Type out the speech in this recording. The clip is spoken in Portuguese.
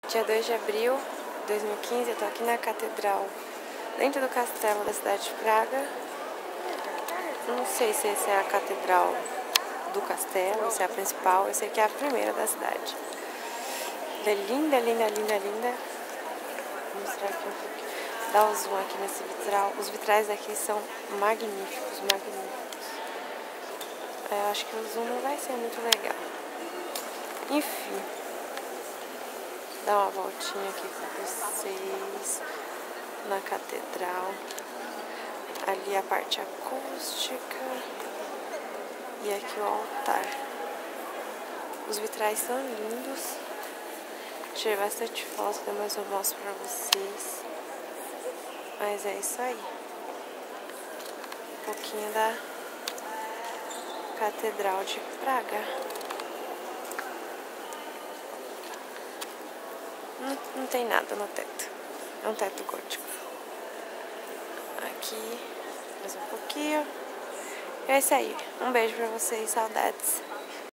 Dia 2 de abril de 2015, eu tô aqui na catedral, dentro do castelo da cidade de Praga. Não sei se essa é a catedral do castelo, se é a principal, eu sei que é a primeira da cidade. Ela é linda, linda, linda, linda. Vou mostrar aqui um pouquinho. Dá um zoom aqui nesse vitral. Os vitrais aqui são magníficos, magníficos. Eu acho que o zoom não vai ser muito legal. Enfim. Dar uma voltinha aqui com vocês na catedral. Ali a parte acústica e aqui o altar. Os vitrais são lindos. Tirei bastante foto, depois eu mostro pra vocês. Mas é isso aí. Um pouquinho da Catedral de Praga. Não tem nada no teto. É um teto gótico. Aqui, mais um pouquinho. E é isso aí. Um beijo pra vocês, saudades.